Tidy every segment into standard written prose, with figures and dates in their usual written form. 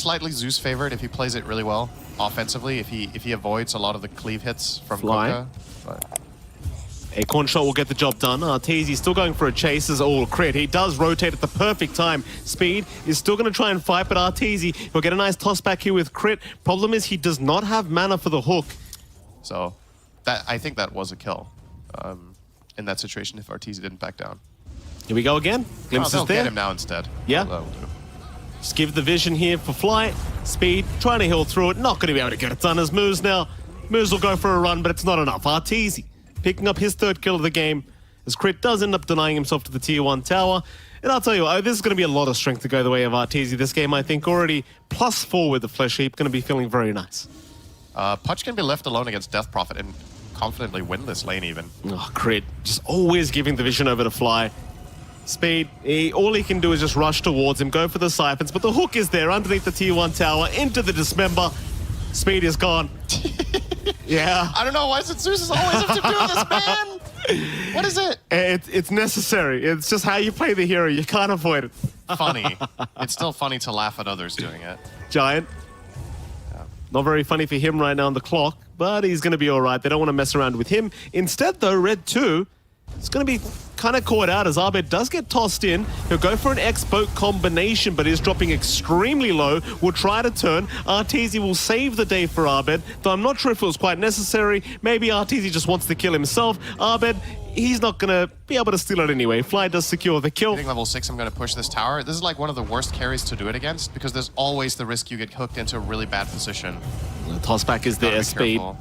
slightly Zeus favored if he plays it really well offensively. If he avoids a lot of the cleave hits from Fly. Coca. But Acorn shot will get the job done. Arteezy still going for a chase as all crit. He does rotate at the perfect time. Speed is still going to try and fight, but Arteezy will get a nice toss back here with crit. Problem is he does not have mana for the hook. So I think that was a kill in that situation if Arteezy didn't back down. Here we go again. Glimpse is there. Get him now instead. Yeah. That'll do. Just give the vision here for Fly. Speed, trying to heal through it. Not going to be able to get it done as Moose now. Moose will go for a run, but it's not enough. Arteezy picking up his third kill of the game as Crit does end up denying himself to the tier 1 tower. And I'll tell you what, this is going to be a lot of strength to go the way of Arteezy this game. I think already +4 with the Flesh Heap. Going to be feeling very nice. Pudge can be left alone against Death Prophet and confidently win this lane even. Oh, Crit just always giving the vision over to Fly. Speed, all he can do is just rush towards him, go for the siphons, but the hook is there underneath the tier 1 tower, into the Dismember. Speed is gone. Yeah. I don't know, why does it Zeus always have to do this, man? What is it? It's necessary. It's just how you play the hero. You can't avoid it. Funny. It's still funny to laugh at others doing it. Giant. Not very funny for him right now on the clock, but he's going to be all right. They don't want to mess around with him. Instead, though, Red 2 is going to be kind of caught out as Abed does get tossed in. He'll go for an X-Boat combination, but is dropping extremely low. Will try to turn. Arteezy will save the day for Abed, though I'm not sure if it was quite necessary. Maybe Arteezy just wants to kill himself. Abed, he's not going to be able to steal it anyway. Fly does secure the kill. Hitting level 6, I'm going to push this tower. This is like one of the worst carries to do it against because there's always the risk you get hooked into a really bad position. The tossback is there, Speed. Careful.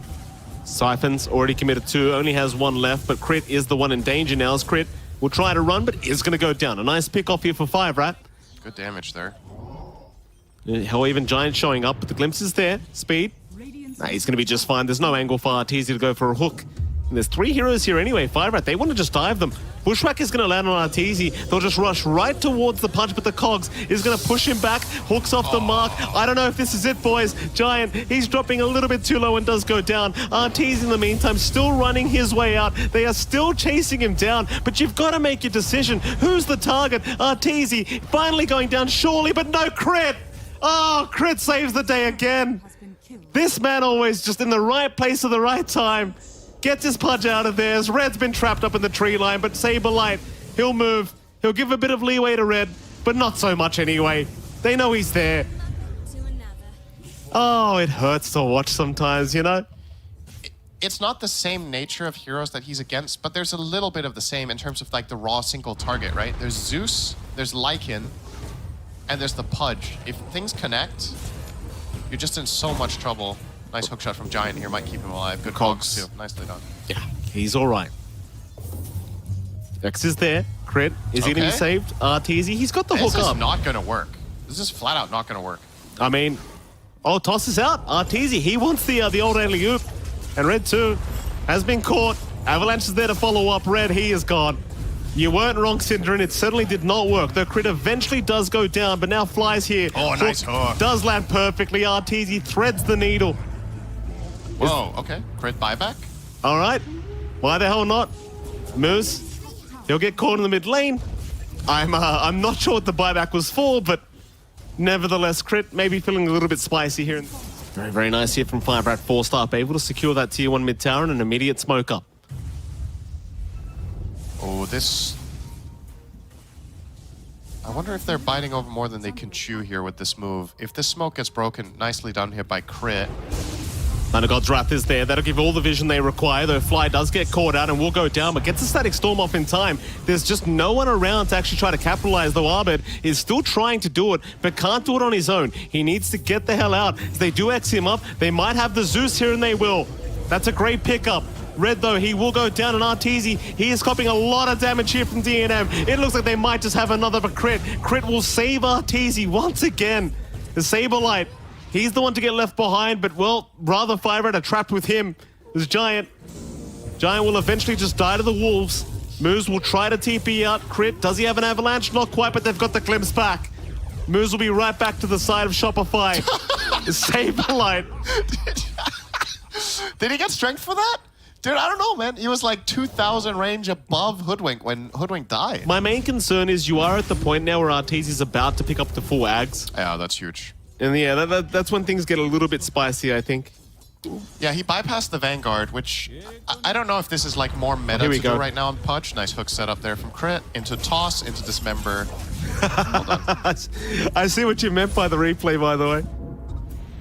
Siphons already committed 2, only has 1 left, but Crit is the one in danger now as Crit will try to run, but is going to go down. A nice pick off here for 5RAT. Good damage there. Hell, even Giant showing up, but the glimpse is there. Speed. Nah, he's going to be just fine. There's no angle for Arteezy to go for a hook. And there's 3 heroes here anyway. 5RAT, they want to just dive them. Bushwhack is going to land on Arteezy. They'll just rush right towards the punch, but the Cogs is going to push him back. Hooks off the mark. I don't know if this is it, boys. Giant, he's dropping a little bit too low and does go down. Arteezy, in the meantime, still running his way out. They are still chasing him down, but you've got to make your decision. Who's the target? Arteezy finally going down, surely, but no, Crit. Oh, Crit saves the day again. This man always just in the right place at the right time. Gets his Pudge out of there as Red's been trapped up in the tree line, but Saberlight, he'll move. He'll give a bit of leeway to Red, but not so much anyway. They know he's there. Oh, it hurts to watch sometimes, you know? It's not the same nature of heroes that he's against, but there's a little bit of the same in terms of like the raw single target, right? There's Zeus, there's Lycan, and there's the Pudge. If things connect, you're just in so much trouble. Nice hookshot from Giant here, might keep him alive. Good Cogs too, nicely done. Yeah, he's all right. X is there. Crit, is he going to be saved? Arteezy, he's got the hook up. This is not going to work. This is flat out not going to work. I mean, toss is out. Arteezy, he wants the old alley-oop. And Red 2 has been caught. Avalanche is there to follow up. Red, he is gone. You weren't wrong, SyndereN. It certainly did not work. The Crit eventually does go down, but now Fly's here. Oh, nice hook. Does land perfectly. Arteezy threads the needle. Whoa, okay. Crit buyback? All right. Why the hell not? Moose, he'll get caught in the mid lane. I'm not sure what the buyback was for, but nevertheless, Crit maybe feeling a little bit spicy here. Very, very nice here from 5RATFORCESTAFF, able to secure that tier 1 mid tower and an immediate smoke up. Oh, this... I wonder if they're biting over more than they can chew here with this move. If this smoke gets broken, nicely done here by Crit. Thunder God's Wrath is there. That'll give all the vision they require, though Fly does get caught out and will go down, but gets a static storm off in time. There's just no one around to actually try to capitalize, though Abed is still trying to do it, but can't do it on his own. He needs to get the hell out. As they do X him up, they might have the Zeus here, and they will. That's a great pickup. Red, though, he will go down, and Arteezy, he is copying a lot of damage here from DNM. It looks like they might just have another, but Crit will save Arteezy once again. The Saberlight, he's the one to get left behind, but, well, rather 5RAT are trapped with him. There's Giant. Giant will eventually just die to the wolves. Moose will try to TP out. Crit, does he have an avalanche? Not quite, but they've got the glimpse back. Moose will be right back to the side of Shopify. Saberlight. Did he get strength for that? Dude, I don't know, man. He was like 2,000 range above Hoodwink when Hoodwink died. My main concern is you are at the point now where Arteezy's about to pick up the full ags. Yeah, that's huge. And yeah, that's when things get a little bit spicy, I think. Yeah, he bypassed the Vanguard, which I don't know if this is like more meta to do right now on Pudge. Nice hook set up there from Crit into Toss into Dismember. Well done. I see what you meant by the replay, by the way.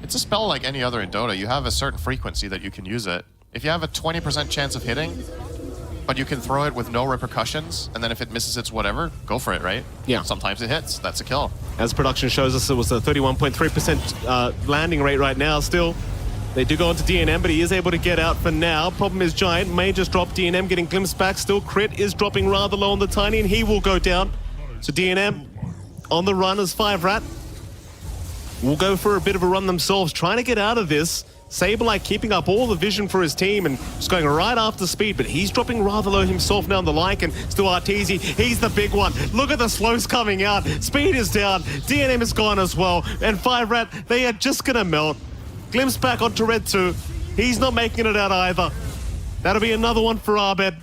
It's a spell like any other in Dota. You have a certain frequency that you can use it. If you have a 20% chance of hitting, but you can throw it with no repercussions, and then if it misses, it's whatever, go for it, right? Yeah. Sometimes it hits. That's a kill. As production shows us, it was a 31.3% landing rate right now still. They do go onto DNM, but he is able to get out for now. Problem is Giant may just drop DNM, getting glimpsed back. Still, Crit is dropping rather low on the Tiny, and he will go down. So DNM on the run as 5RAT will go for a bit of a run themselves, trying to get out of this. Saberlight keeping up all the vision for his team and just going right after Speed, but he's dropping rather low himself now on the like, and still Arteezy, he's the big one. Look at the slows coming out. Speed is down, DNM is gone as well, and 5RAT, they are just gonna melt. Glimpse back onto Red 2. He's not making it out either. That'll be another one for Abed.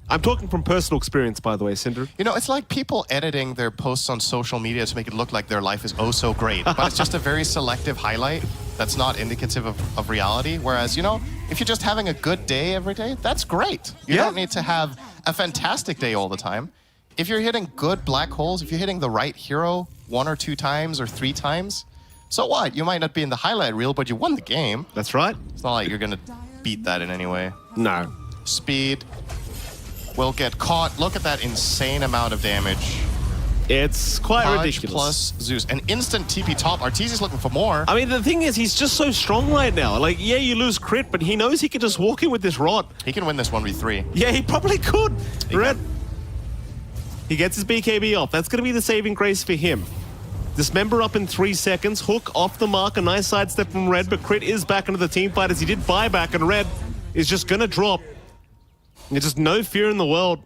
I'm talking from personal experience, by the way, Synder. You know, it's like people editing their posts on social media to make it look like their life is oh so great, but it's just a very selective highlight that's not indicative of reality. Whereas, you know, if you're just having a good day every day, that's great. You don't need to have a fantastic day all the time. If you're hitting good black holes, if you're hitting the right hero 1 or 2 times or 3 times, so what? You might not be in the highlight reel, but you won the game. That's right. It's not like you're going to beat that in any way. No. Speed will get caught. Look at that insane amount of damage. It's quite Pudge ridiculous. Plus Zeus. An instant TP top. Arteezy's looking for more. I mean, the thing is, he's just so strong right now. Like, yeah, you lose Crit, but he knows he can just walk in with this rod. He can win this 1v3. Yeah, he probably could. Red. He gets his BKB off. That's going to be the saving grace for him. Dismember up in 3 seconds. Hook off the mark. A nice sidestep from Red, but Crit is back into the team fight as he did buyback, and Red is just going to drop. There's just no fear in the world.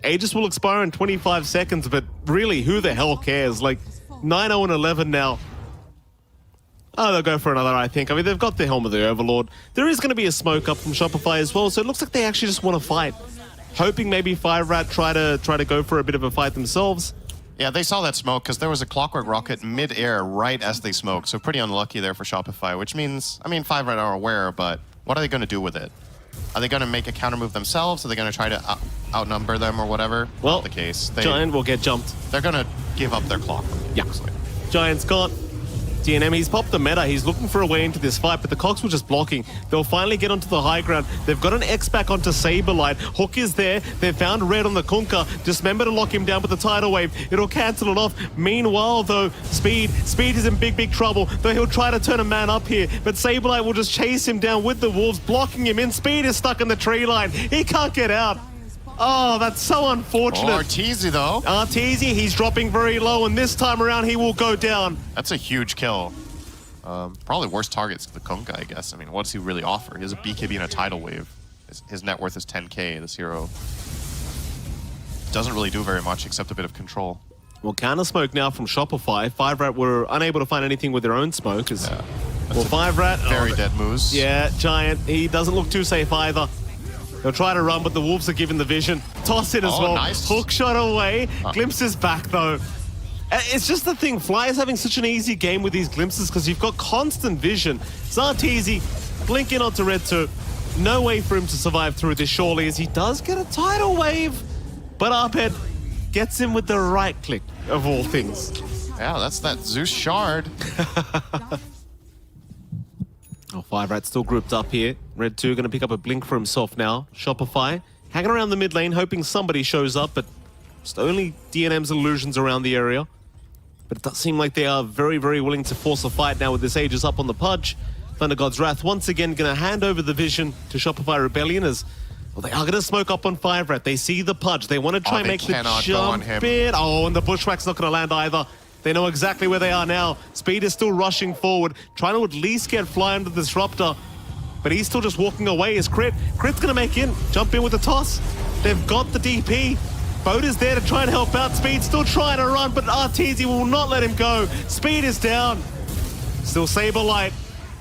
Aegis will expire in 25 seconds, but really, who the hell cares? Like, 9-0 and 11 now. Oh, they'll go for another, I think. I mean, they've got the Helm of the Overlord. There is going to be a smoke up from Shopify as well, so it looks like they actually just want to fight. Hoping maybe 5RAT try to go for a bit of a fight themselves. Yeah, they saw that smoke because there was a Clockwork Rocket mid-air right as they smoked, so pretty unlucky there for Shopify, which means, I mean, 5RAT are aware, but what are they going to do with it? Are they going to make a counter move themselves? Are they going to try to outnumber them or whatever? Well, not the case. Giant will get jumped. They're going to give up their clock. Yeah. Giant's got DNM. He's popped the meta. He's looking for a way into this fight, but the Cogs were just blocking. They'll finally get onto the high ground. They've got an X back onto Saberlight. Hook is there. They've found Red on the Kunkka. Dismember to lock him down with the tidal wave. It'll cancel it off. Meanwhile, though, Speed is in big trouble. Though he'll try to turn a man up here, but Saberlight will just chase him down with the wolves, blocking him in. Speed is stuck in the tree line. He can't get out. Oh, that's so unfortunate. Oh, Arteezy, though. Arteezy, he's dropping very low, and this time around, he will go down. That's a huge kill. Probably worst target's the Kunkka, I guess. I mean, what does he really offer? He has a BKB and a tidal wave. His net worth is 10k, this hero. Doesn't really do very much except a bit of control. Well, counter smoke now from Shopify. 5RAT were unable to find anything with their own smoke. Well, 5RAT... Very dead moose. Yeah, Giant. He doesn't look too safe either. They'll try to run, but the Wolves are given the vision. Toss it as well. Nice. Hook shot away. Glimpses back, though. It's just the thing. Fly is having such an easy game with these glimpses because you've got constant vision. Arteezy blinking onto Red 2. No way for him to survive through this, surely, as he does get a tidal wave. But Arped gets him with the right click, of all things. Yeah, that's that Zeus shard. Oh, 5RAT still grouped up here. Red 2 going to pick up a blink for himself now. Shopify hanging around the mid lane, hoping somebody shows up, but just only DNM's illusions around the area. But it does seem like they are very, very willing to force a fight now with this Aegis up on the Pudge. Thunder God's Wrath once again going to hand over the vision to Shopify Rebellion as well, they are going to smoke up on 5RAT. They see the Pudge. They want to try and make the jump bit. Oh, and the Bushwhack's not going to land either. They know exactly where they are now. Speed is still rushing forward, trying to at least get Fly under the Disruptor. But he's still just walking away as Crit's going to make in, jump in with the toss. They've got the DP. Boat is there to try and help out. Speed still trying to run, but Arteezy will not let him go. Speed is down. Still Saberlight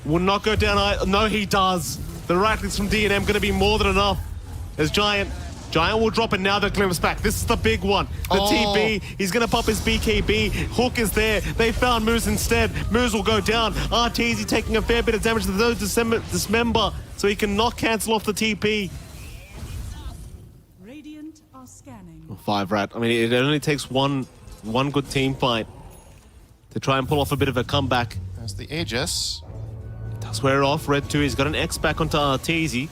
will not go down. No, he does. The right clicks from DNM going to be more than enough. As Giant Giant will drop it now, the glimpse back. This is the big one. The TB, he's going to pop his BKB. Hook is there. They found Moose instead. Moose will go down. Arteezy taking a fair bit of damage to those dismember, so he can not cancel off the TP. Radiant are scanning. 5RAT. I mean, it only takes one good team fight to try and pull off a bit of a comeback. There's the Aegis. Does wear off. Red 2, he's got an X back onto Arteezy.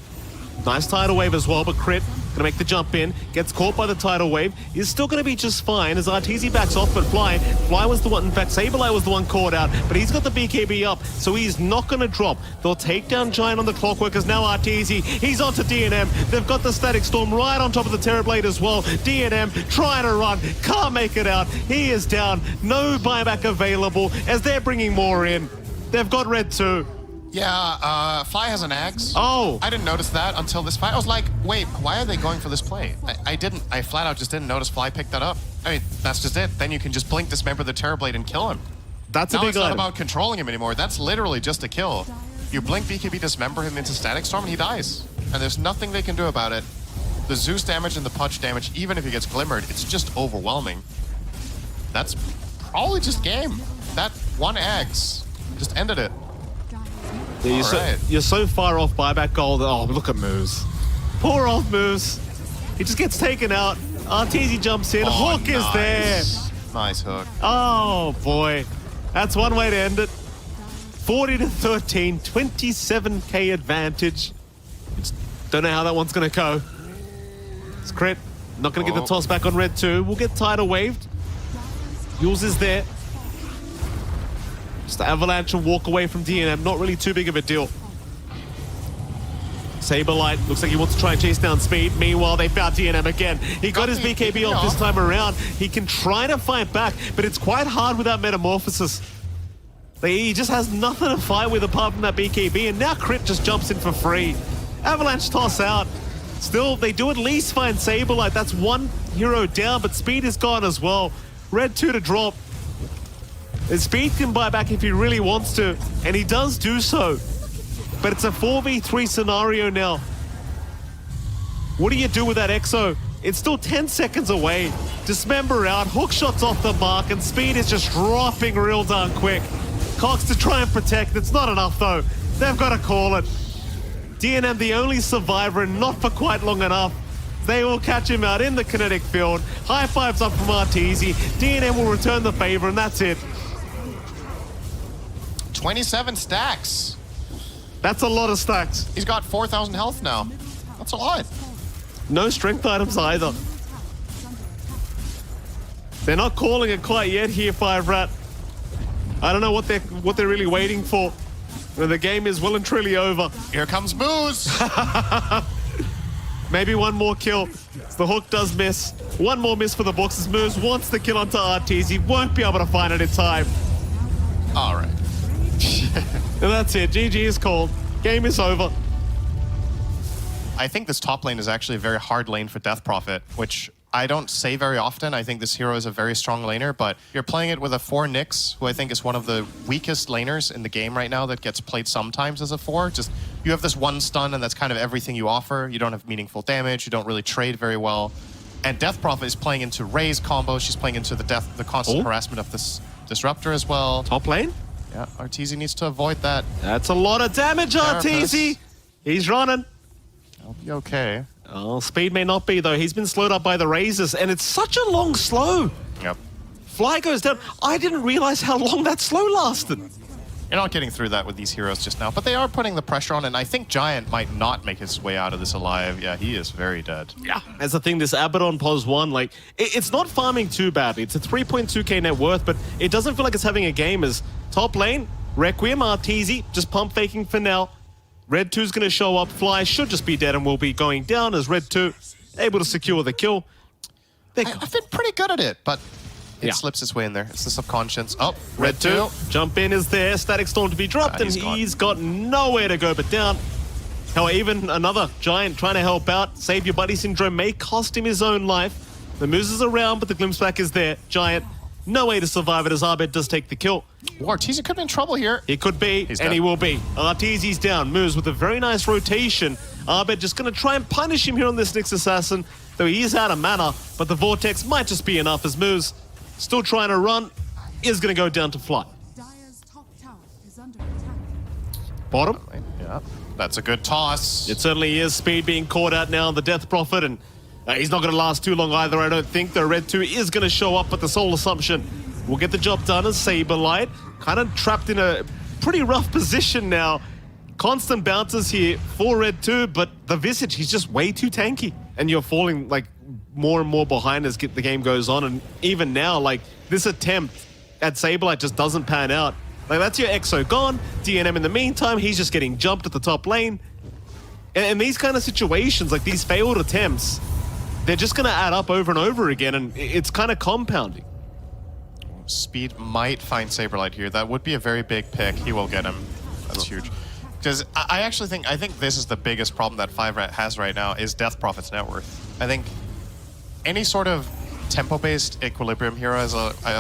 Nice tidal wave as well, but Crit gonna make the jump in, gets caught by the tidal wave. He's still gonna be just fine as Arteezy backs off, but Fly was the one, in fact, Saberlight was the one caught out, but he's got the BKB up, so he's not gonna drop. They'll take down Giant on the Clockwork as now Arteezy, he's onto DNM. They've got the Static Storm right on top of the Terrorblade as well. DNM trying to run, can't make it out. He is down, no buyback available as they're bringing more in. They've got Red 2. Yeah, Fly has an Axe. Oh. I didn't notice that until this fight. I was like, wait, why are they going for this play? I flat out just didn't notice Fly picked that up. I mean, that's just it. Then you can just blink, dismember the Terrorblade and kill him. That's now a big it's not item. about controlling him anymore. That's literally just a kill. You blink BKB, dismember him into Static Storm and he dies. And there's nothing they can do about it. The Zeus damage and the Pudge damage, even if he gets glimmered, it's just overwhelming. That's probably just game. That one Axe just ended it. Yeah, you're so far off buyback gold. Oh, look at Moose. Poor old Moose. He just gets taken out. Arteezy jumps in. Oh, Hook is there. Nice hook. Oh, boy. That's one way to end it. 40-13, 27k advantage. Just don't know how that one's going to go. It's Crit. Not going to get the toss back on Red 2. We'll get tidal waved. Yules is there. Just the Avalanche and walk away from DNM. Not really too big of a deal. Saberlight looks like he wants to try and chase down Speed. Meanwhile, they found DNM again. He got his BKB off this time around. He can try to fight back, but it's quite hard without Metamorphosis. He just has nothing to fight with apart from that BKB, and now Crit just jumps in for free. Avalanche toss out. Still, they do at least find Saberlight. That's one hero down, but Speed is gone as well. Red 2 to drop. And Speed can buy back if he really wants to, and he does do so. But it's a 4v3 scenario now. What do you do with that Exo? It's still 10 seconds away. Dismember out, hook shots off the mark, and Speed is just dropping real darn quick. Cox to try and protect. It's not enough though. They've got to call it. DNM the only survivor, and not for quite long enough. They will catch him out in the kinetic field. High fives up from Arteezy. DNM will return the favor, and that's it. 27 stacks. That's a lot of stacks. He's got 4,000 health now. That's a lot. No strength items either. They're not calling it quite yet here, 5RAT. I don't know what they're really waiting for. The game is well and truly over. Here comes Moose. Maybe one more kill. The hook does miss. One more miss for the boxes. Moose wants the kill onto Arteezy. Won't be able to find it in time. All right. And that's it. GG is called. Game is over. I think this top lane is actually a very hard lane for Death Prophet, which I don't say very often. I think this hero is a very strong laner, but you're playing it with a 4 Nyx, who I think is one of the weakest laners in the game right now that gets played sometimes as a 4. Just, you have this one stun and that's kind of everything you offer. You don't have meaningful damage. You don't really trade very well. And Death Prophet is playing into Ray's combo. She's playing into the constant harassment of this Disruptor as well. Top lane? Yeah, Arteezy needs to avoid that. That's a lot of damage, Arteezy. He's running. I'll be okay. Oh, Speed may not be, though. He's been slowed up by the razors, and it's such a long slow. Yep. Fly goes down. I didn't realize how long that slow lasted. You're not getting through that with these heroes just now, but they are putting the pressure on, and I think Giant might not make his way out of this alive. Yeah, he is very dead. Yeah. That's the thing, this Abaddon pos 1, like, it's not farming too badly. It's a 3.2k net worth, but it doesn't feel like it's having a game as top lane, Requiem, Arteezy, just pump faking for now. Red 2's going to show up. Fly should just be dead and will be going down as Red 2 able to secure the kill. I've been pretty good at it, but it slips its way in there. It's the subconscious. Oh, Red 2. Jump in is there. Static Storm to be dropped, and he's got nowhere to go but down. However, even another Giant trying to help out. Save your buddy syndrome may cost him his own life. The Moose is around, but the glimpse back is there. Giant, no way to survive it as Abed does take the kill. Arteezy could be in trouble here. He could be, He's and dead. he will be. Arteezy's down. Moves with a very nice rotation. Abed just going to try and punish him here on this next assassin, though he is out of mana, but the Vortex might just be enough as Moves still trying to run, is going to go down to flight. Dire's top tower is under attack. Bottom. Yeah, that's a good toss. It certainly is. Speed being caught out now on the Death Prophet, and he's not going to last too long either, I don't think. The Red 2 is going to show up, but the Soul Assumption will get the job done as Saberlight. Kind of trapped in a pretty rough position now. Constant bounces here for Red 2, but the Visage, he's just way too tanky. And you're falling like more and more behind as the game goes on. And even now, like this attempt at Saberlight just doesn't pan out. Like that's your Exo gone. DNM in the meantime, he's just getting jumped at the top lane. And these kind of situations, like these failed attempts, they're just going to add up over and over again. And it's kind of compounding. Speed might find Saberlight here. That would be a very big pick. He will get him. That's huge. Because I actually think this is the biggest problem that 5RAT has right now is Death Prophet's net worth. I think any sort of tempo-based equilibrium hero, as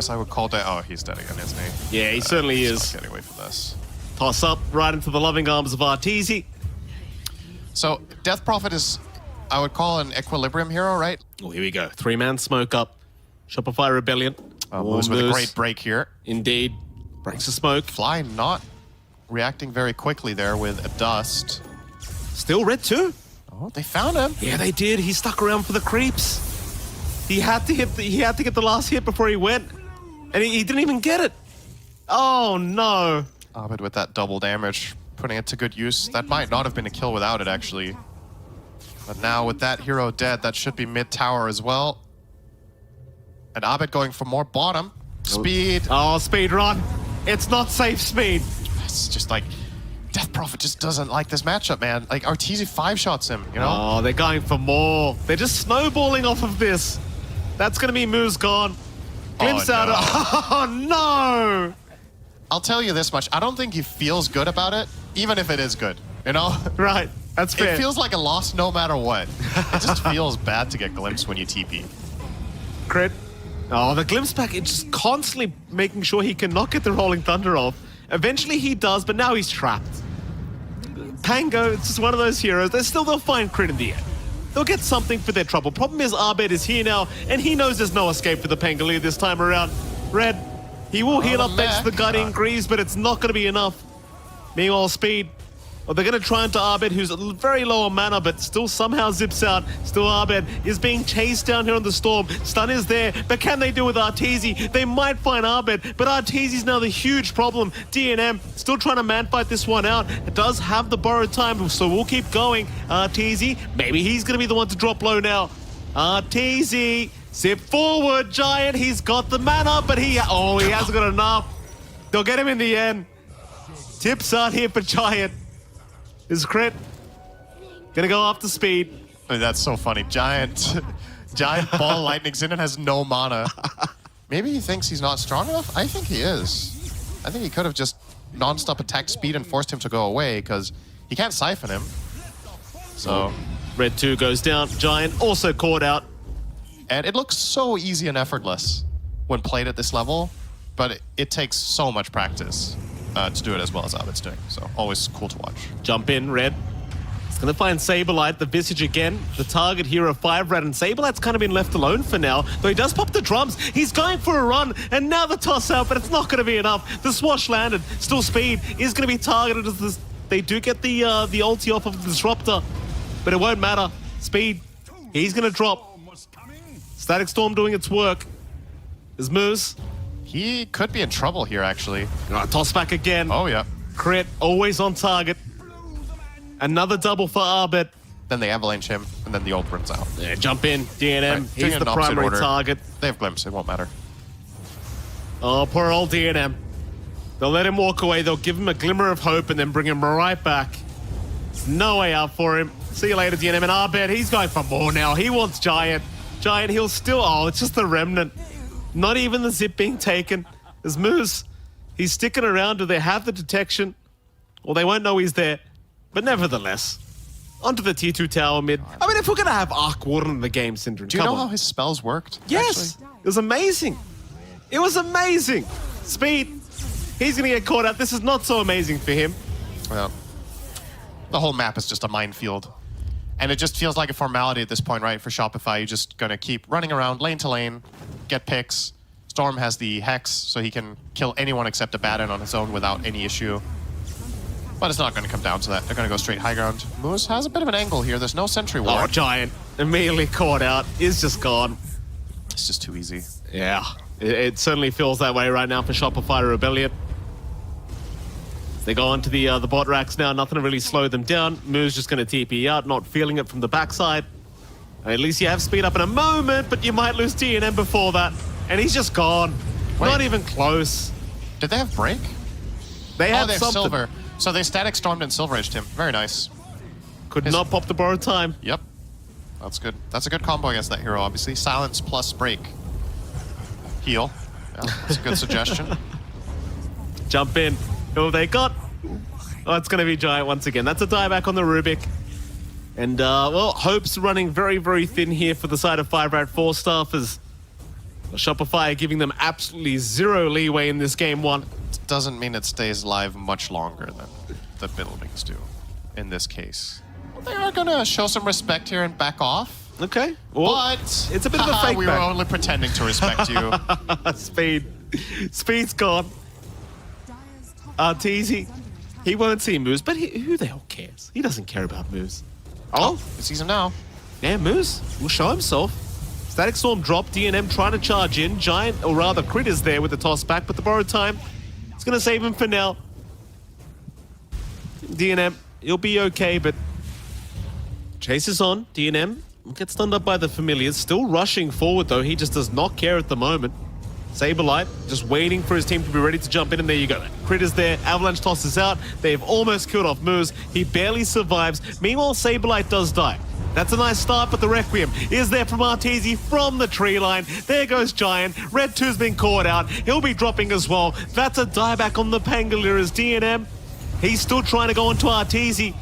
I would call it. Oh, he's dead again, isn't he? Yeah, he certainly he's is. Not getting away from this. Toss up right into the loving arms of Arteezy. So Death Prophet is, I would call an equilibrium hero, right? Oh, here we go. 3-man smoke up. Shopify Rebellion. Moves with a great break here. Indeed. Breaks the smoke. Fly not reacting very quickly there with a dust. Still Red 2. Oh, they found him. Yeah, they did. He stuck around for the creeps. He had to get the last hit before he went, and he didn't even get it. Oh no! Abed with that double damage, putting it to good use. That might not have been a kill without it, actually. But now with that hero dead, that should be mid tower as well. And Abed going for more bottom. Speed. Oh, speed run. It's not safe speed. It's just like Death Prophet just doesn't like this matchup, man. Like Arteezy 5-shots him, you know? Oh, they're going for more. They're just snowballing off of this. That's going to be Moose gone. Glimpse out of... Oh, no! I'll tell you this much. I don't think he feels good about it, even if it is good, you know? Right. That's fair. It feels like a loss no matter what. It just feels bad to get glimpsed when you TP. Crit. Oh, the glimpse back, it's just constantly making sure he cannot get the Rolling Thunder off. Eventually he does, but now he's trapped. Pango, it's just one of those heroes. They'll find crit in the end. They'll get something for their trouble. Problem is, Abed is here now, and he knows there's no escape for the Pangolier this time around. Red, he will heal up thanks to the Guardian Greaves, but it's not going to be enough. Meanwhile, Speed, well, they're going to try into Abed, who's very low on mana, but still somehow zips out. Still Abed is being chased down here on the storm. Stun is there, but can they do with Arteezy? They might find Abed, but Arteezy's now the huge problem. DNM still trying to man-fight this one out. It does have the borrowed time, so we'll keep going. Arteezy, maybe he's going to be the one to drop low now. Arteezy, zip forward, Giant. He's got the mana, but he hasn't got enough. They'll get him in the end. Tips out here for Giant. His crit. Gonna go after Speed. I mean, that's so funny. Giant ball lightnings in and has no mana. Maybe he thinks he's not strong enough? I think he is. I think he could have just non-stop attacked Speed and forced him to go away because he can't siphon him. So Red 2 goes down. Giant also caught out. And it looks so easy and effortless when played at this level, but it takes so much practice to do it as well as Abed's doing. So always cool to watch. Jump in, Red. He's going to find Saberlight, the Visage again. The target here of 5RAT, and Saberlight's kind of been left alone for now. Though he does pop the drums. He's going for a run, and now the toss out, but it's not going to be enough. The swash landed. Still Speed is going to be targeted as this. They do get the ulti off of the Disruptor, but it won't matter. Speed, he's going to drop. Static Storm doing its work. There's Moose. He could be in trouble here, actually. Toss back again. Oh, yeah. Crit, always on target. Another double for Abed. Then they avalanche him, and then the ult runs out. Yeah, jump in. DNM, Right, doing he's it the in opposite primary order. target. They have glimpse, it won't matter. Oh, poor old DNM. They'll let him walk away. They'll give him a glimmer of hope and then bring him right back. There's no way out for him. See you later, DNM. And Abed, he's going for more now. He wants Giant. Giant, he'll still... Oh, it's just the remnant. Not even the zip being taken. There's Moose. He's sticking around. Do they have the detection? Well, they won't know he's there. But nevertheless, onto the T2 tower mid. I mean, if we're going to have Arc Warden in the game, SyndereN, Do you know how his spells worked? Yes. Actually? It was amazing. It was amazing. Speed. He's going to get caught out. This is not so amazing for him. Well, the whole map is just a minefield. And it just feels like a formality at this point, right? For Shopify, you're just going to keep running around lane to lane, get picks. Storm has the Hex, so he can kill anyone except Abaddon on his own without any issue. But it's not going to come down to that. They're going to go straight high ground. Moose has a bit of an angle here. There's no sentry Oh, ward. Giant immediately caught out. Is just gone. It's just too easy. Yeah, it certainly feels that way right now for Shopify Rebellion. They go onto the bot racks now. Nothing to really slow them down. Moo's just going to TP out, not feeling it from the backside. At least you have speed up in a moment, but you might lose DNM before that. And he's just gone. Wait. Not even close. Did they have break? They Oh, have they have something. silver. So they static stormed and silver edged him. Very nice. Could not pop the borrowed time. Yep. That's good. That's a good combo against that hero, obviously. Silence plus break. Heal. Yeah, that's a good suggestion. Jump in. Who have they got? Oh, it's going to be Giant once again. That's a dieback on the Rubik. And, well, hope's running very, very thin here for the side of 5RATFORCESTAFF as Shopify are giving them absolutely zero leeway in this game one. Doesn't mean it stays live much longer than the buildings do in this case. They are going to show some respect here and back off. Okay. Well, But it's a bit of a fake we back. were only pretending to respect you. Speed. Speed's gone. Dire's top Arteezy. is under attack. He won't see Moose, but who the hell cares? He doesn't care about Moose. Oh, he sees him now. Yeah, Moose will show himself. Static Storm drop, DNM trying to charge in. Giant, or rather Crit is there with the toss back, but the borrowed time, it's going to save him for now. DNM, he'll be okay, but Chase is on. DNM gets stunned up by the familiars. Still rushing forward, though. He just does not care at the moment. Saberlight just waiting for his team to be ready to jump in, and there you go. Crit is there. Avalanche tosses out. They've almost killed off Moose. He barely survives. Meanwhile, Saberlight does die. That's a nice start, but the Requiem is there from Arteezy from the tree line. There goes Giant. Red 2's been caught out. He'll be dropping as well. That's a dieback on the Pangoliera's DNM. He's still trying to go into Arteezy,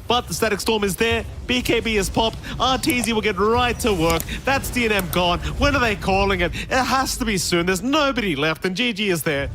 but the Static Storm is there. BKB is popped. Arteezy will get right to work. That's DNM gone. When are they calling it? It has to be soon. There's nobody left, and GG is there.